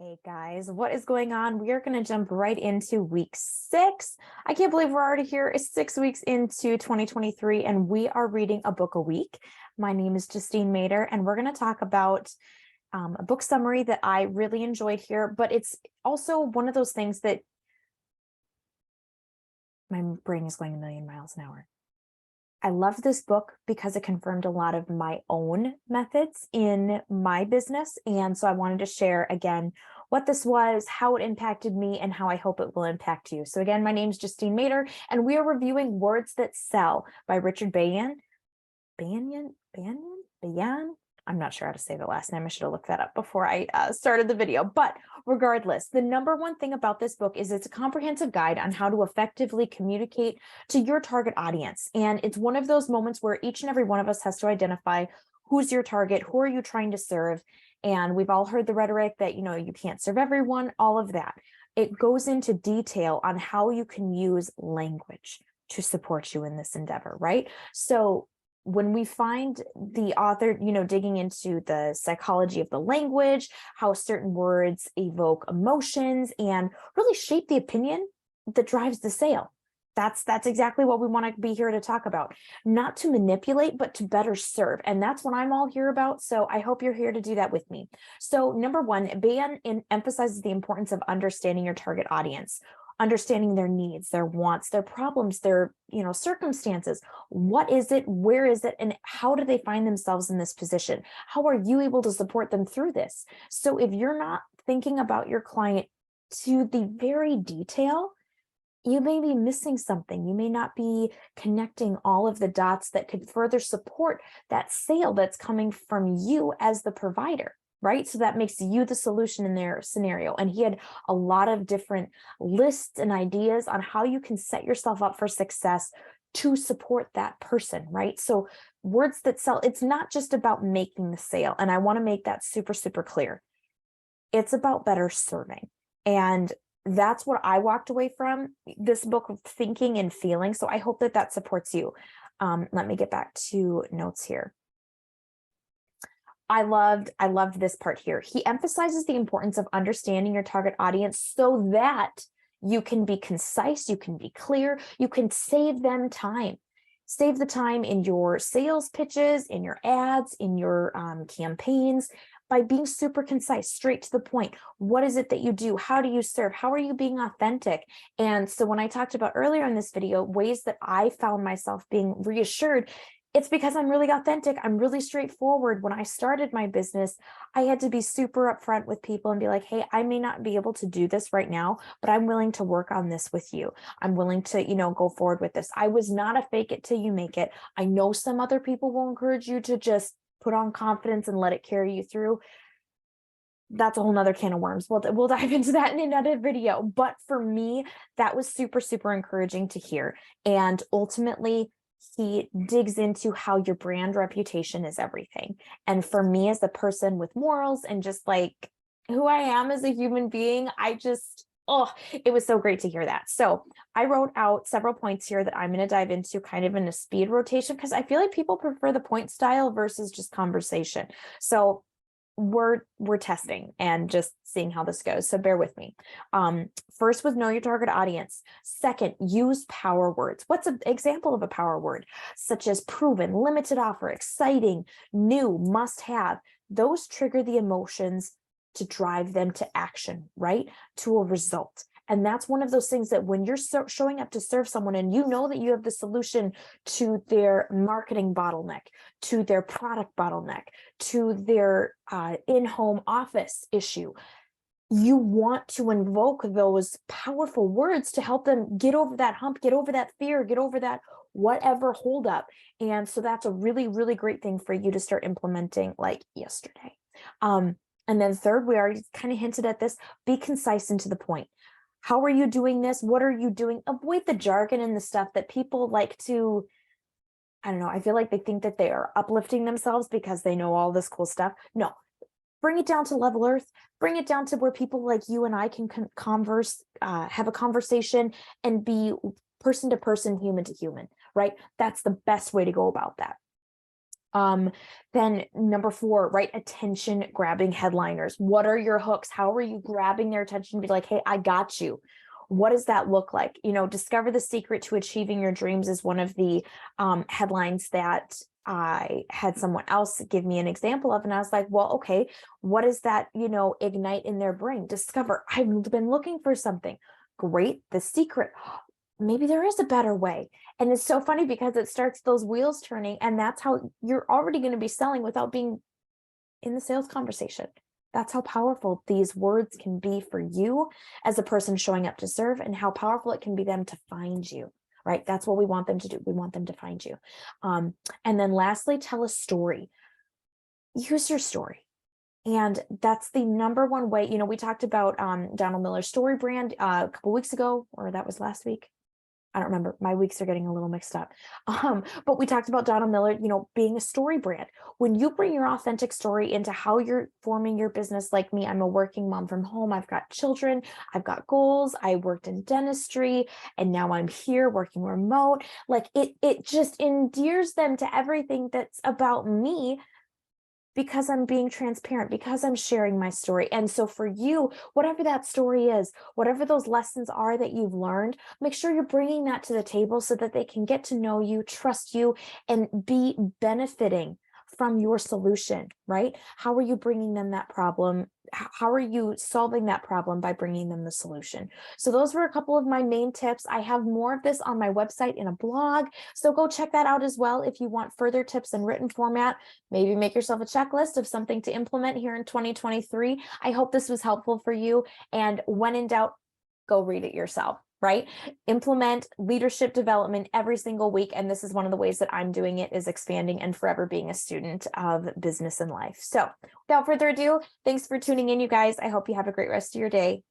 Hey guys, what is going on? We are going to jump right into week 6. I can't believe we're already here. It's 6 weeks into 2023 and we are reading a book a week. My name is Justine Mater and we're going to talk about a book summary that I really enjoyed here, but it's also one of those things that my brain is going a million miles an hour. I loved this book because it confirmed a lot of my own methods in my business. And so I wanted to share again what this was, how it impacted me, and how I hope it will impact you. So again, my name is Justine Mater, and we are reviewing Words That Sell by Richard Bayan. Bayan? I'm not sure how to say the last name. I should have looked that up before I started the video. But regardless, the number one thing about this book is it's a comprehensive guide on how to effectively communicate to your target audience. And it's one of those moments where each and every one of us has to identify who's your target, who are you trying to serve? And we've all heard the rhetoric that, you can't serve everyone, all of that. It goes into detail on how you can use language to support you in this endeavor, right? So when we find the author, digging into the psychology of the language, how certain words evoke emotions and really shape the opinion that drives the sale. That's exactly what we want to be here to talk about. Not to manipulate, but to better serve. And that's what I'm all here about. So I hope you're here to do that with me. So number one, Bayan emphasizes the importance of understanding your target audience, understanding their needs, their wants, their problems, their circumstances. What is it? Where is it? And how do they find themselves in this position? How are you able to support them through this? So if you're not thinking about your client to the very detail, you may be missing something. You may not be connecting all of the dots that could further support that sale that's coming from you as the provider, right? So that makes you the solution in their scenario. And he had a lot of different lists and ideas on how you can set yourself up for success to support that person, right? So Words That Sell, it's not just about making the sale. And I want to make that super, super clear. It's about better serving. And that's what I walked away from this book of thinking and feeling. So I hope that supports you. Let me get back to notes here. I loved this part here. He emphasizes the importance of understanding your target audience so that you can be concise, you can be clear, you can save them time. Save the time in your sales pitches, in your ads, in your campaigns, by being super concise, straight to the point. What is it that you do? How do you serve? How are you being authentic? And so when I talked about earlier in this video, ways that I found myself being reassured, it's because I'm really authentic. I'm really straightforward. When I started my business, I had to be super upfront with people and be like, hey, I may not be able to do this right now, but I'm willing to work on this with you. I'm willing to, go forward with this. I was not a fake it till you make it. I know some other people will encourage you to just put on confidence and let it carry you through. That's a whole nother can of worms. We'll dive into that in another video. But for me, that was super, super encouraging to hear. And ultimately, he digs into how your brand reputation is everything. And for me as a person with morals and just like who I am as a human being, it was so great to hear that. So I wrote out several points here that I'm going to dive into kind of in a speed rotation because I feel like people prefer the point style versus just conversation. So we're testing and just seeing how this goes. So bear with me. First was know your target audience. Second, use power words. What's an example of a power word? Such as proven, limited offer, exciting, new, must have. Those trigger the emotions to drive them to action, right? To a result. And that's one of those things that when you're showing up to serve someone and you know that you have the solution to their marketing bottleneck, to their product bottleneck, to their in-home office issue, you want to invoke those powerful words to help them get over that hump, get over that fear, get over that whatever holdup. And so that's a really, really great thing for you to start implementing like yesterday. And then third, we already kind of hinted at this, be concise and to the point. How are you doing this? What are you doing? Avoid the jargon and the stuff that people like to, I don't know, I feel like they think that they are uplifting themselves because they know all this cool stuff. No, bring it down to level earth, bring it down to where people like you and I can converse, have a conversation and be person to person, human to human, right? That's the best way to go about that. Then number 4, write attention grabbing headliners. What are your hooks? How are you grabbing their attention? Be like, hey, I got you. What does that look like? Discover the secret to achieving your dreams is one of the headlines that I had someone else give me an example of. And I was like, well, okay, what does that, ignite in their brain? Discover, I've been looking for something. Great. The secret. Maybe there is a better way. And it's so funny because it starts those wheels turning, and that's how you're already going to be selling without being in the sales conversation. That's how powerful these words can be for you as a person showing up to serve, and how powerful it can be them to find you, right? That's what we want them to do. We want them to find you. And then lastly, tell a story. Use your story. And that's the number one way. We talked about Donald Miller's story brand a couple weeks ago, or that was last week. I don't remember. My weeks are getting a little mixed up. But we talked about Donald Miller, being a story brand. When you bring your authentic story into how you're forming your business, like me, I'm a working mom from home. I've got children. I've got goals. I worked in dentistry, and now I'm here working remote. Like it just endears them to everything that's about me, because I'm being transparent, because I'm sharing my story. And so for you, whatever that story is, whatever those lessons are that you've learned, make sure you're bringing that to the table so that they can get to know you, trust you, and be benefiting from your solution, right? How are you bringing them that problem? How are you solving that problem by bringing them the solution? So those were a couple of my main tips. I have more of this on my website in a blog, so go check that out as well if you want further tips in written format. Maybe make yourself a checklist of something to implement here in 2023. I hope this was helpful for you. And when in doubt, go read it yourself, right? Implement leadership development every single week. And this is one of the ways that I'm doing it, is expanding and forever being a student of business and life. So without further ado, thanks for tuning in, you guys. I hope you have a great rest of your day.